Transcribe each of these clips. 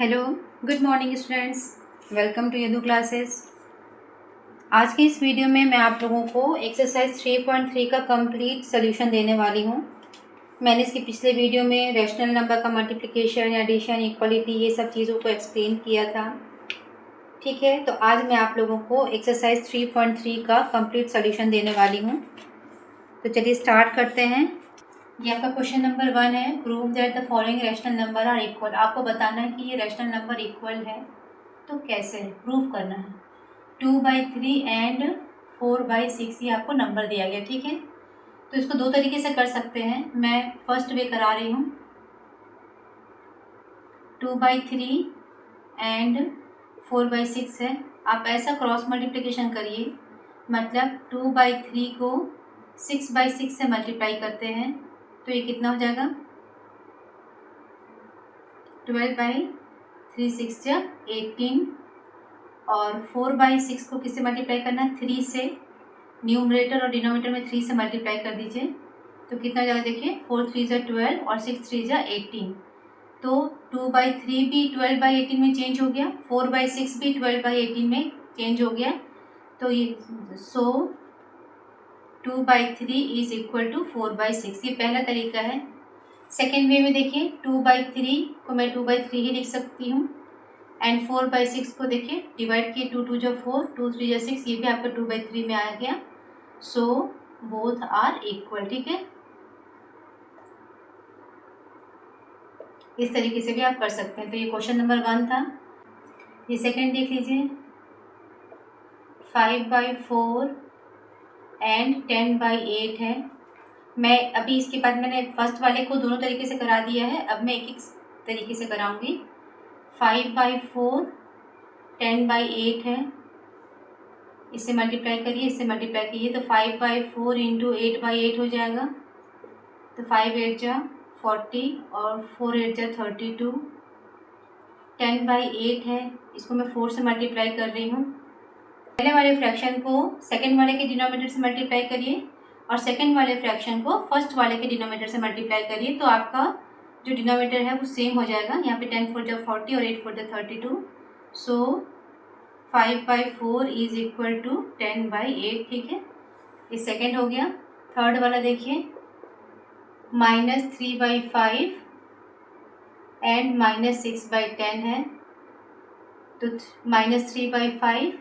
Hello, good morning students. Welcome to Yadu classes. आज की इस वीडियो में मैं आप लोगों को एक्सरसाइज 3.3 का कंप्लीट सोल्यूशन देने वाली हूँ। मैंने इसके पिछले वीडियो में रैशनल नंबर का मल्टीप्लिकेशन, एडिशन, इक्वलिटी ये सब चीज़ों को एक्सप्लेन किया था। ठीक है, तो आज मैं आप लोगों को एक्सरसाइज 3.3 का कंप्लीट सोल्यूशन देने वाली हूँ। तो चलिए स्टार्ट करते हैं। ये आपका क्वेश्चन नंबर 1 है। Prove that the following rational number are equal. आपको बताना है कि ये रैशनल नंबर इक्वल है। तो कैसे प्रूव करना है। 2/3 एंड 4/6 ये आपको नंबर दिया गया। ठीक है, तो इसको दो तरीके से कर सकते हैं। मैं फर्स्ट वे करा रही हूँ। 2/3 एंड 4/6 है। आप ऐसा क्रॉस मल्टीप्लिकेशन करिए, मतलब 2/3 को 6/6 से मल्टीप्लाई करते हैं तो ये कितना हो जाएगा 12/3 6 18। और 4/6 को किससे मल्टीप्लाई करना है 3 से। न्यूमरेटर और डिनोमिनेटर में 3 से मल्टीप्लाई कर दीजिए तो कितना हो जाएगा देखिए 4 3 ज़ा 12 और 6 3 ज़ा 18। तो 2/3 भी 12/18 में चेंज हो गया, 4/6 भी 12/18 में चेंज हो गया। तो ये 2/3 इज इक्वल टू 4/6। ये पहला तरीका है। सेकेंड वे में देखिए 2/3 को मैं 2/3 ही लिख सकती हूँ एंड 4/6 को देखिए डिवाइड किए 2 2 जो 4 2 3 जो 6, ये भी आपका 2/3 में आ गया। So both are equal. ठीक है, इस तरीके से भी आप कर सकते हैं। तो ये क्वेश्चन नंबर 1 था। ये सेकंड देख लीजिए 5/4 एंड 10/8 है। मैं अभी इसके बाद मैंने फर्स्ट वाले को दोनों तरीके से करा दिया है, अब मैं एक एक तरीके से कराऊंगी। 5/4 10/8 है, इससे मल्टीप्लाई करिए, इससे मल्टीप्लाई कीजिए तो 5/4 इंटू 8/8 हो जाएगा। तो 5 8 जा 40 और 4 8 जा 32। 10/8 है, इसको मैं 4 से मल्टीप्लाई कर रही हूँ। पहले वाले फ्रैक्शन को सेकंड वाले के डिनोमिनेटर से मल्टीप्लाई करिए और सेकंड वाले फ्रैक्शन को फर्स्ट वाले के डिनोमिनेटर से मल्टीप्लाई करिए तो आपका जो डिनोमिनेटर है वो सेम हो जाएगा। यहाँ पे 10 4 जा 40 और 8 4 जा 32। सो 5/4 इज इक्वल टू 10/8। ठीक है, ये सेकेंड हो गया। थर्ड वाला देखिए -3/5 एंड -6/10 है। तो -3/5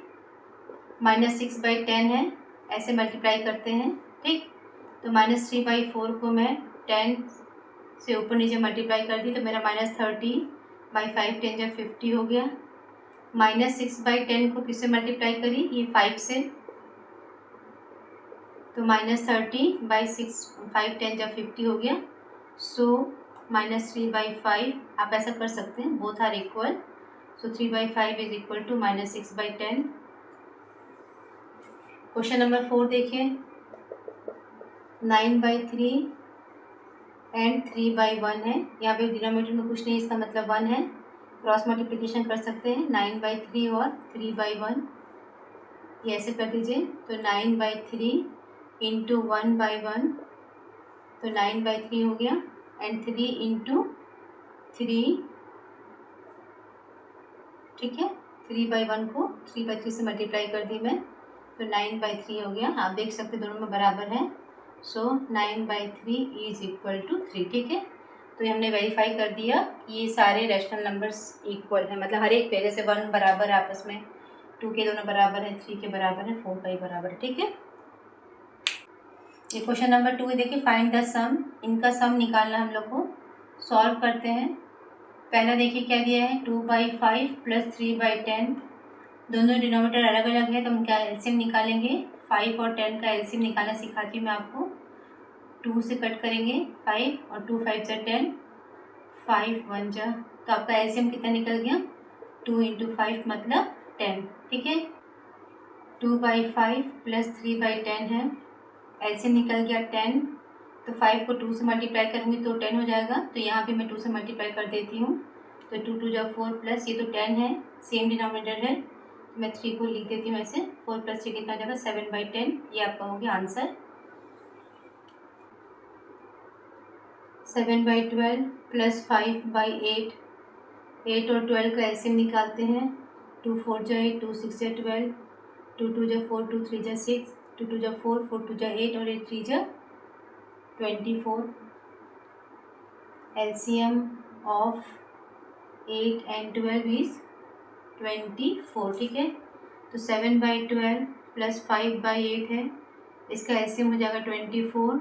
-6/10 है, ऐसे मल्टीप्लाई करते हैं। ठीक, तो -3/4 को मैं 10 से ऊपर नीचे मल्टीप्लाई कर दी तो मेरा -30/5 10 जा 50 हो गया। -6/10 को किससे मल्टीप्लाई करी, ये 5 से, तो -30/6 5 10 जा 50 हो गया। सो -3/5 आप ऐसा कर सकते हैं, both are equal. So 3/5 is equal to -6/10। Question number 4 देखिए 9/3 एंड 3/1 है। यहाँ पे डिनोमिनेटर में कुछ नहीं, इसका मतलब 1 है। क्रॉस मल्टीप्लिकेशन कर सकते हैं 9/3 और 3/1, ये ऐसे कर दीजिए तो 9/3 इंटू 1/1 तो 9/3 हो गया एंड 3 इंटू 3। ठीक है, 3/1 को 3/3 से मल्टीप्लाई कर दी मैं तो 9/3 हो गया। आप देख सकते दोनों में बराबर है। सो 9/3 इज इक्वल टू 3। ठीक है, तो ये हमने वेरीफाई कर दिया ये सारे रैशनल नंबर्स इक्वल है, मतलब हर एक पे, जैसे 1 बराबर है आपस में, 2 के दोनों बराबर है, 3 के बराबर है, 4 का ही बराबर है। ठीक है, ये क्वेश्चन नंबर 2 है। देखिए फाइंड द सम, इनका सम निकालना हम लोग को। सॉल्व करते हैं। पहला देखिए क्या दिया है 2/5 प्लस 3/10। दोनों डिनोमिनेटर अलग अलग है तो हम क्या एलसीएम निकालेंगे। 5 और 10 का एलसीएम निकालना सिखाती हूँ मैं आपको। 2 से कट करेंगे 5 और 2 5 जा 10, 5 1 जा, तो आपका एलसीएम कितना निकल गया 2 इंटू 5 मतलब 10। ठीक है, 2/5 प्लस 3/10 है, एलसीएम निकल गया 10। तो 5 को 2 से मल्टीप्लाई करूँगी तो 10 हो जाएगा, तो यहाँ पे मैं 2 से मल्टीप्लाई कर देती हूँ तो 2 2 जा 4 प्लस ये तो 10 है, सेम डिनोमिनेटर है, तो मैं 3 को लिख देती हूँ ऐसे। 4 प्लस 3 कितना हो जाएगा 7/10। ये आपका हो गया आंसर। 7/12 प्लस 5/8 8 और 12 का एलसीएम निकालते हैं। 2 4 जा 8, 2 6 जा 12, 2 2 जा 4, 2 3 जा 6, 2 2 जा 4, 4 2 जा 8 और 8 3 जा 24। LCM of 8 and 12 is 24। ठीक है, तो 7/12 प्लस 5/8 है, इसका एलसीएम हो जाएगा 24।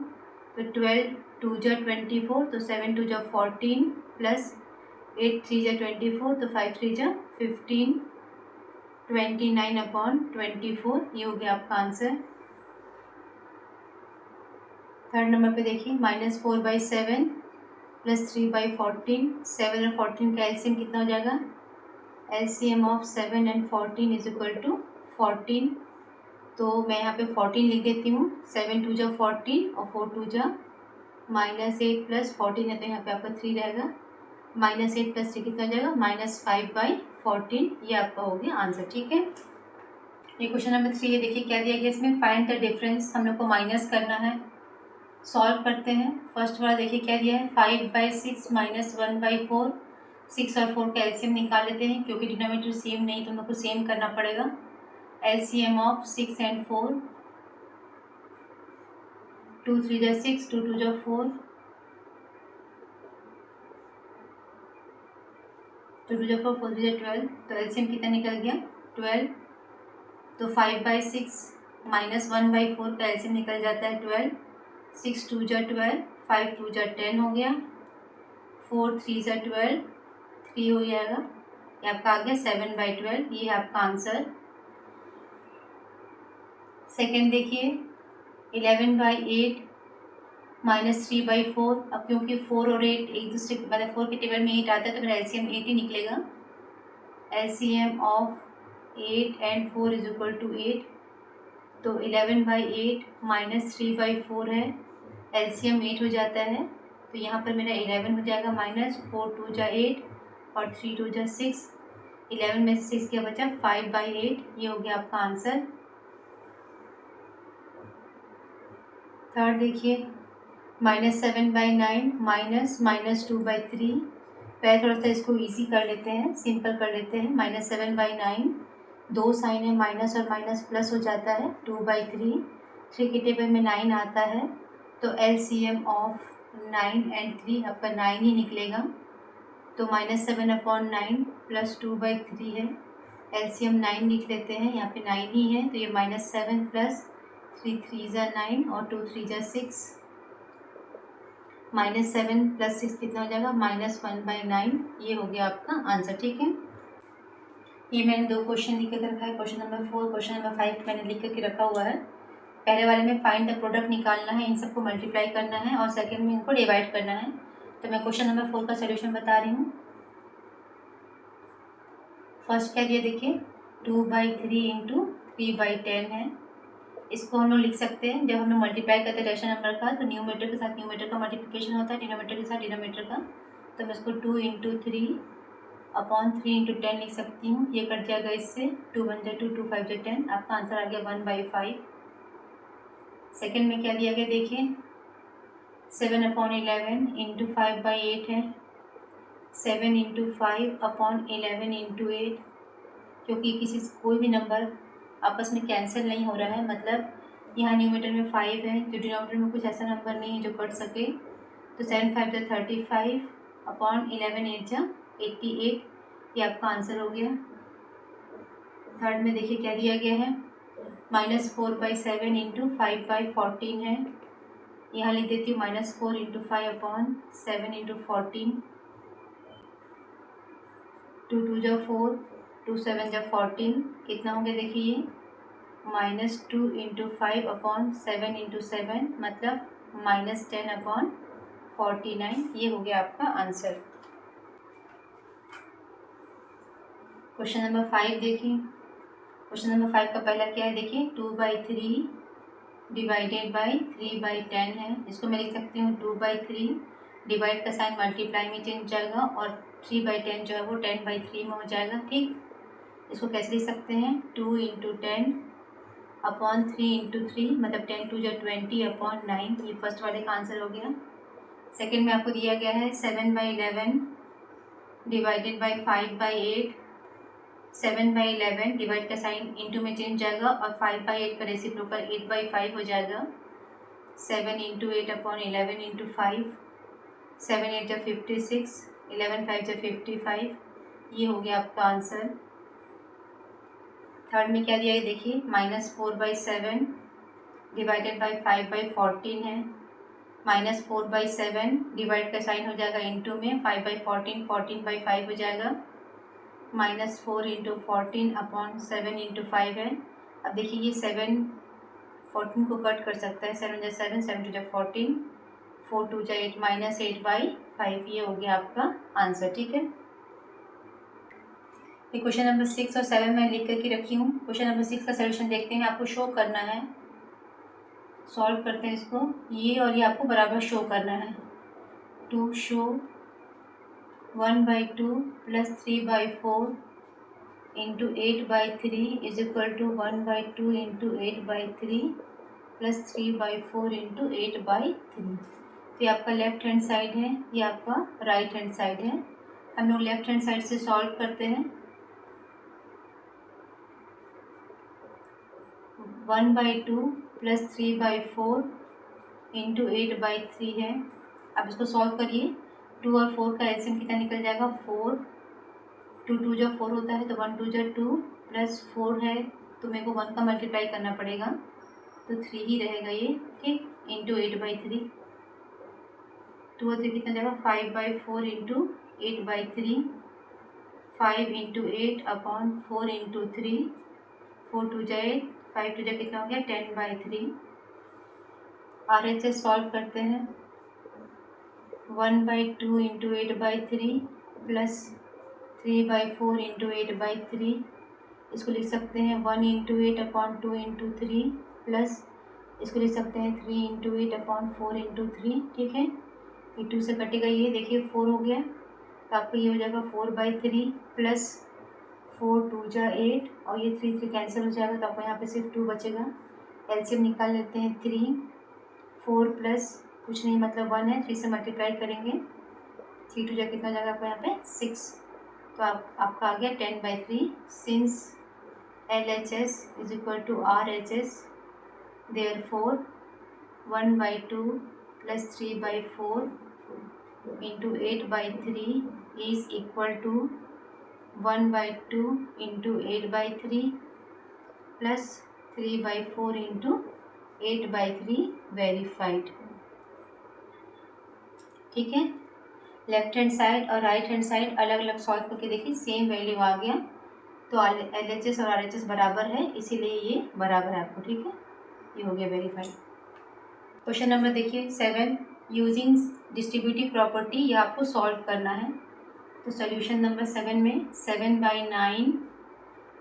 तो 12 2 जा 24, तो 7 2 जा 14 प्लस 8 3 जा 24, तो 5 3 जा 15, 29/24। ये हो गया आपका आंसर। थर्ड नंबर पे देखिए, -4/7 प्लस 3/14। 7 और 14 का एलसीएम कितना हो जाएगा? LCM of 7 and 14 is equal to 14। तो मैं यहाँ पे 14 लिख देती हूँ। 7 2 जा 14 और 4 2 जा -8 प्लस 14 है, तो यहाँ पे आपका 3 रहेगा। -8 प्लस 3 कितना हो जाएगा? -5/14। ये आपका हो गया आंसर। ठीक है, ये क्वेश्चन नंबर 3 है। देखिए क्या दिया गया इसमें, फाइंड द डिफरेंस। हम लोग को माइनस करना है, सॉल्व करते हैं। फर्स्ट वाला देखिए क्या दिया है, 5/6 - 1/4। 6 और 4 का एलसीएम निकाल लेते हैं, क्योंकि डिनोमिनेटर सेम नहीं तो हम लोग को सेम करना पड़ेगा। एलसीएम ऑफ 6 एंड 4, 2 3 जा 6, 2 2 जा 4, 2 2 जा 4, 4 3 जा 12। तो एलसीएम कितना निकल गया? 12। तो 5/6 - 1/4 का एलसीएम निकल जाता है 12। 6 2 जा 12, 5 2 जा 10 हो गया, 4 3 जा 12, 3 हो जाएगा। ये आपका आ गया 7/12। ये है आपका आंसर। सेकेंड देखिए, 11/8 - 3/4। अब क्योंकि 4 और 8 एक दूसरे मतलब 4 के टेबल में 8 आता है, तो मेरा एलसीएम 8 ही निकलेगा। LCM of 8 and 4 is equal to 8। तो 11/8 - 3/4 है, एलसीएम 8 हो जाता है। तो यहाँ पर मेरा 11 हो जाएगा, -4 2 जा 8 और 3 2 जा 6। 11 में से 6 क्या बचा? 5/8। ये हो गया आपका आंसर। थर्ड देखिए, -7/9 -2/3। पहले थोड़ा सा इसको इजी कर लेते हैं, सिंपल कर लेते हैं। -7/9, दो साइन है, माइनस और माइनस प्लस हो जाता है। 2/3, 3 के टेबल में 9 आता है, तो एलसीएम ऑफ 9 एंड 3 आपका 9 ही निकलेगा। तो -7/9 प्लस 2/3 है, एलसीएम 9 लिख लेते हैं, यहाँ पे 9 ही है। तो ये -7 प्लस 3 3 जा 9 और 2 3 जा 6। -7 प्लस 6 कितना हो जाएगा? -1/9। ये हो गया आपका आंसर। ठीक है, ये मैंने दो क्वेश्चन लिख कर रखा है, क्वेश्चन नंबर 4, क्वेश्चन नंबर 5 मैंने लिख करके रखा हुआ है। पहले वाले में फाइंड द प्रोडक्ट निकालना है, इन सबको मल्टीप्लाई करना है, और सेकंड में इनको डिवाइड करना है। तो मैं क्वेश्चन नंबर 4 का सोल्यूशन बता रही हूँ। फर्स्ट क्या दिया देखिए, 2/3 इंटू 3/10 है। इसको हम लोग लिख सकते हैं, जब हम लोग मल्टीप्लाई करते हैं रैशनल नंबर का, तो न्यूमरेटर के साथ न्यूमरेटर का मल्टीप्लिकेशन होता है, डिनोमिनेटर के साथ डिनोमिनेटर का। तो मैं इसको 2 × 3/3 × 10 लिख सकती हूँ। ये कट जाएगा इससे, 2 1 जा 2, 2 5 जा 10। आपका आंसर आ गया 1/5। सेकेंड में क्या दिया गया देखिए, 7/11 इंटू 5/8 है। 7 × 5/11 × 8, क्योंकि कोई भी नंबर आपस में कैंसिल नहीं हो रहा है, मतलब यहाँ न्यूमरेटर में 5 है, जो डिनोमिनेटर में कुछ ऐसा नंबर नहीं है जो कट सके। तो 7 5 जा 35/11 8 जा 88। ये आपका आंसर हो गया। थर्ड में देखिए क्या दिया गया है, -4/7 इंटू 5/14 है। यहाँ लिख देती हूँ -4 × 5/7 × 14। 2 2 जा 4, 2 7 जा 14। कितना हो गया देखिए ये, -2 × 5/7 × 7, मतलब -10/49। ये हो गया आपका आंसर। क्वेश्चन नंबर 5 देखिए, क्वेश्चन नंबर 5 का पहला क्या है देखिए, 2/3 डिवाइडेड बाई 3/10 है। इसको मैं लिख सकती हूँ 2/3, डिवाइड का साइन मल्टीप्लाई में चेंज जाएगा, और 3/10 जो है वो 10/3 में हो जाएगा। ठीक, इसको कैसे लिख सकते हैं, 2 × 10/3 × 3, मतलब 10 2 जा 20/9। ये फर्स्ट वाले का आंसर हो गया। सेकेंड में आपको दिया गया है 7/11 डिवाइडेड बाई 5/8, 7/11, डिवाइड का साइन इंटू में चेंज जाएगा और 5/8 का रेसिप्रोकल 8/5 हो जाएगा। 7 इंटू 8 अपॉन 11 इंटू 5, 7 8 जब 56, 11 5 जब 55, ये हो गया आपका आंसर। थर्ड में क्या दिया है देखिए, -4/7 डिवाइडेड बाई 5/14 है। -4/7 डिवाइड का साइन हो जाएगा इंटू में, 5/14, 14/5 हो जाएगा। -4 इंटू 14 अपॉन 7 इंटू 5 है। अब देखिए ये 7 14 को कट कर सकता है, 7 × 7, 7 × 14, 4 2 8, -8/5, ये हो गया आपका आंसर। ठीक है, ये क्वेश्चन नंबर 6 और 7 मैं लिख करके रखी हूँ। क्वेश्चन नंबर 6 का सोल्यूशन देखते हैं, आपको शो करना है, सॉल्व करते हैं इसको। ये और ये आपको बराबर शो करना है। To show 1/2 plus 3/4 into 8/3 is equal to 1/2 into 8/3 plus 3/4 into 8/3। तो ये आपका लेफ्ट हैंड साइड है, ये आपका राइट हैंड साइड है। हम लोग लेफ्ट हैंड साइड से सॉल्व करते हैं। 1/2 प्लस 3/4 इंटू 8/3 है। अब इसको सॉल्व करिए। 2 और 4 का एलसीएम कितना निकल जाएगा, 4। 2 2 जब 4 होता है तो 1 2 जब 2 प्लस 4 है तो मेरे को 1 का मल्टीप्लाई करना पड़ेगा, तो 3 ही रहेगा ये, ठीक, इंटू 8/3। 2 और 3 कितना जाएगा, 5/4 इंटू 8/3, 5 इंटू 8 अपॉन 4 इंटू 3, 4 2 जा 8, 5 2 जा कितना हो गया, 10/3। RHS सॉल्व करते हैं। 1/2 इंटू 8/3 प्लस 3/4 इंटू 8/3, इसको लिख सकते हैं 1 इंटू 8 अपॉन 2 इंटू 3 प्लस इसको लिख सकते हैं 3 इंटू 8 अपॉन 4 इंटू 3। ठीक है, ये 2 से कटेगा, ये देखिए 4 हो गया, तो आपको ये हो जाएगा 4/3 प्लस 4 2 जा 8 और ये 3 3 कैंसिल हो जाएगा, तो आपको यहाँ पे सिर्फ 2 बचेगा। एलसीएम निकाल लेते हैं। 3 4 प्लस कुछ नहीं मतलब 1 है, 3 से मल्टीप्लाई करेंगे, 3 2 जा कितना हो जाएगा आपको यहाँ पे 6, तो आपका आ गया 10/3। Since LHS is equal to RHS, therefore 1/2 plus 3/4 into 8/3 is equal to 1/2 into 8/3 plus 3/4 into 8/3 verified. ठीक है, लेफ्ट हैंड साइड और राइट हैंड साइड अलग अलग सॉल्व करके देखिए, सेम वैल्यू आ गया, तो LHS और RHS बराबर है, इसीलिए ये बराबर है आपको। ठीक है, ये हो गया वेरीफाइड। क्वेश्चन नंबर देखिए 7, यूजिंग डिस्ट्रीब्यूटिव प्रॉपर्टी, ये आपको सॉल्व करना है। तो सोल्यूशन नंबर 7 में 7/9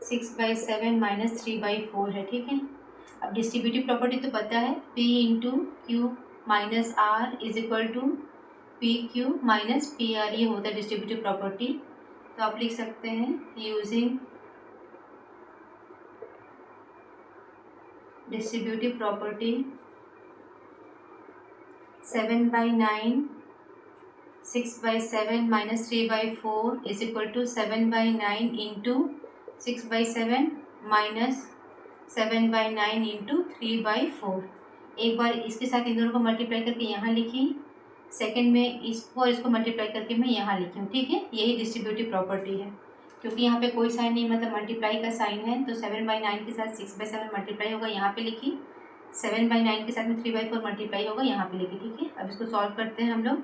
6/7 माइनस 3/4 है। ठीक है, अब डिस्ट्रीब्यूटिव प्रॉपर्टी तो पता है, P into Q minus R is equal to P Q minus P R, ये होता है डिस्ट्रीब्यूटिव प्रॉपर्टी। तो आप लिख सकते हैं using distributive property 7/9 6/7 minus 3/4 is equal to 7/9 into 6/7 minus 7/9 into 3/4। एक बार इसके साथ इन दोनों को मल्टीप्लाई करके यहाँ लिखी, सेकंड में इसको और इसको मल्टीप्लाई करके मैं यहाँ लिखी हूँ। ठीक है, यही डिस्ट्रीब्यूटिव प्रॉपर्टी है, क्योंकि यहाँ पे कोई साइन नहीं, मतलब मल्टीप्लाई का साइन है, तो 7/9 के साथ 6/7 मल्टीप्लाई होगा, यहाँ पे लिखी। 7/9 के साथ में 3/4 मल्टीप्लाई होगा, यहाँ पे लिखी। ठीक है, अब इसको सॉल्व करते हैं हम लोग।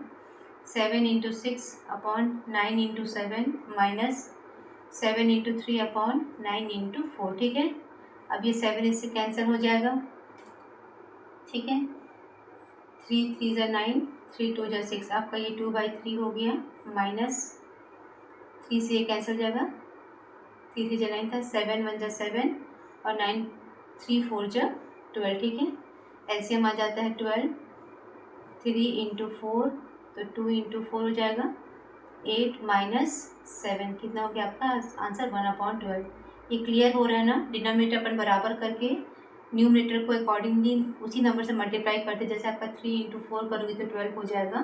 7 into 6 upon 9 into 7 minus 7 into 3 upon 9 into 4। ठीक है, अब ये 7 इससे कैंसिल हो जाएगा। ठीक है, 3 3 जा 9, 3 2 जा 6, आपका ये 2/3 हो गया, माइनस 3 से ये कैंसिल हो जाएगा, 3 3 जा 9 था, 7 1 जा 7 और 9 3 4 जा 12। ठीक है, एलसीएम आ जाता है 12, 3 इंटू 4 तो 2 इंटू 4 हो जाएगा, 8 माइनस 7 कितना हो गया आपका आंसर 1/12। ये क्लियर हो रहा है ना, डिनोमिनेटर अपन बराबर करके न्यूमरेटर को अकॉर्डिंगली उसी नंबर से मल्टीप्लाई करते, जैसे आपका 3 इंटू 4 करोगे तो 12 हो जाएगा,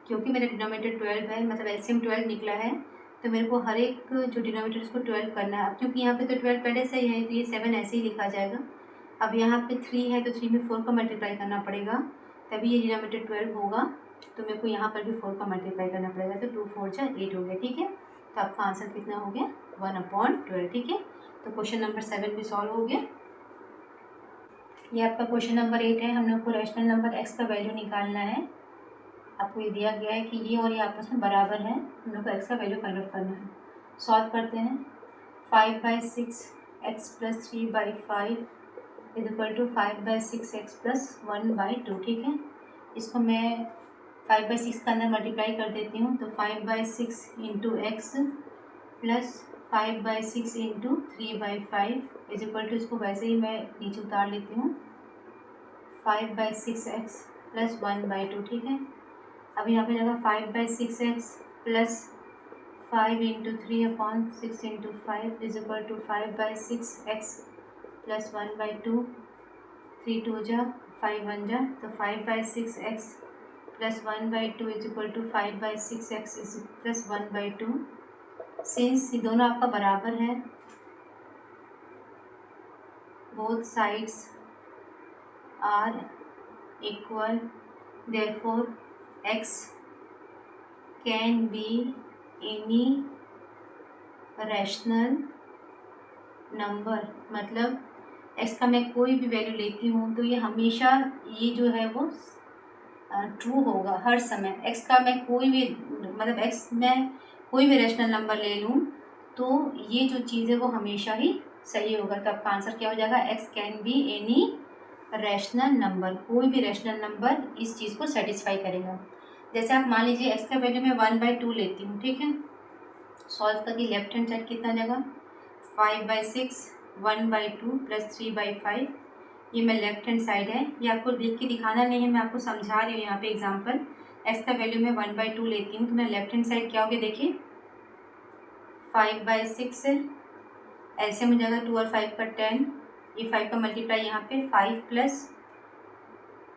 क्योंकि मेरा डिनोमिनेटर 12 है, मतलब एलसीएम 12 निकला है, तो मेरे को हर एक जो डिनोमिनेटर उसको 12 करना है। अब क्योंकि यहाँ पे तो 12 पहले से ही है तो ये 7 ऐसे ही लिखा जाएगा। अब यहाँ पे 3 है तो 3 में 4 का मल्टीप्लाई करना पड़ेगा, तभी ये डिनोमिनेटर 12 होगा। तो मेरे को यहाँ पर भी 4 का मल्टीप्लाई करना पड़ेगा, तो 2 4 जा 8 हो गया। ठीक है, तो आपका आंसर कितना हो गया 1/12। ठीक है, तो क्वेश्चन नंबर 7 भी सॉल्व हो गया। ये आपका क्वेश्चन नंबर 8 है। हम लोग को रैशनल नंबर x का वैल्यू निकालना है। आपको ये दिया गया है कि ये और ये आपस में बराबर है, हम लोग को x का वैल्यू फाइंड आउट करना है। सॉल्व करते हैं। 5/6 x + 3/5 = 5/6 x + 1/2। ठीक है, इसको मैं 5/6 के अंदर मल्टीप्लाई कर देती हूँ, तो 5/6 × x + 5/6 × 3/5 = इसको वैसे ही मैं नीचे उतार लेती हूँ 5/6x + 1/2। ठीक है, अब यहाँ पे लगा 5/6x + 5 × 3/6 × 5 = 5/6x + 1/2। 3 2 जा 5 1 जा, तो 5/6x + 1/2 = 5/6x + 1/2। सिंस ये दोनों आपका बराबर है, both sides are equal, therefore x can be any rational number. मतलब x का मैं कोई भी वैल्यू लेती हूँ तो ये हमेशा ये जो है वो ट्रू होगा हर समय। x का मैं कोई भी मतलब x में कोई भी रैशनल नंबर ले लूँ तो ये जो चीज़ है वो हमेशा ही सही होगा। तो आपका आंसर क्या हो जाएगा, x can be any rational number. कोई भी रैशनल नंबर इस चीज़ को सेटिस्फाई करेगा। जैसे आप मान लीजिए x का वैल्यू मैं 1/2 लेती हूँ। ठीक है, सॉल्व करके लेफ्ट हैंड साइड कितना जाएगा 5/6 1/2 + 3/5। ये मैं लेफ्ट हैंड साइड है, ये आपको लिख के दिखाना नहीं है, मैं आपको समझा रही हूँ यहाँ पे एग्जांपल। x का वैल्यू मैं 1/2 लेती हूँ तो मैं लेफ्ट हैंड साइड क्या हो गया देखिए 5/6 ऐसे में जाएगा 2 और 5 का 10, ये 5 का मल्टीप्लाई यहाँ पे 5 +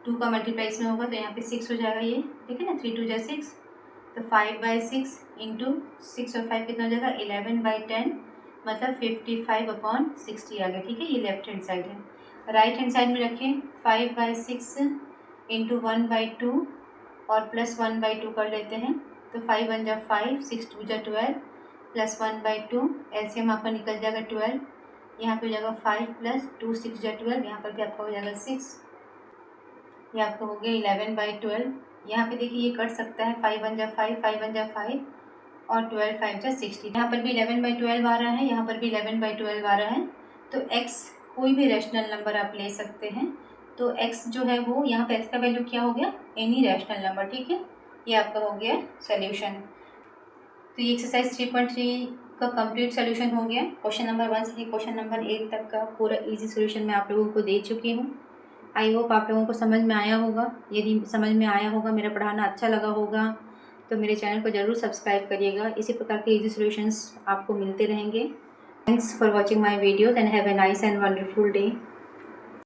2 का मल्टीप्लाई इसमें होगा तो यहाँ पे 6 हो जाएगा ये। ठीक है ना, 3 2 जा 6, तो 5/6 × 6 और 5 कितना हो जाएगा 11/10, मतलब 55/60 आ गया। ठीक है, ये लेफ्ट हैंड साइड है। राइट हैंड साइड में रखें 5/6 × 1/2 और +1/2 कर लेते हैं, तो 5 1 जा 5 6 2 जा 12 +1/2 एलसीएम आपका निकल जाएगा 12। यहाँ पे हो जाएगा 5 + 2 6 जा 12, यहाँ पर भी आपका हो जाएगा 6, ये आपका हो गया 11/12। यहाँ पे देखिए ये कट सकता है 5 1 जा 5 5 1 जा 5 और 12 5 जा 60। यहाँ पर भी 11/12 आ रहा है, यहाँ पर भी 11/12 आ रहा है। तो x कोई भी रैशनल नंबर आप ले सकते हैं। तो x जो है वो यहाँ पे x का वैल्यू क्या हो गया एनी रैशनल नंबर। ठीक है, ये आपका हो गया सोल्यूशन। तो ये एक्सरसाइज 3.3 का कंप्लीट सोल्यूशन हो गया। क्वेश्चन नंबर 1 से क्वेश्चन नंबर 8 तक का पूरा इजी सोल्यूशन मैं आप लोगों को दे चुकी हूँ। आई होप आप लोगों को समझ में आया होगा। यदि समझ में आया होगा, मेरा पढ़ाना अच्छा लगा होगा, तो मेरे चैनल को ज़रूर सब्सक्राइब करिएगा। इसी प्रकार के इजी सॉल्यूशंस आपको मिलते रहेंगे। Thanks for watching my videos and have a nice and wonderful day.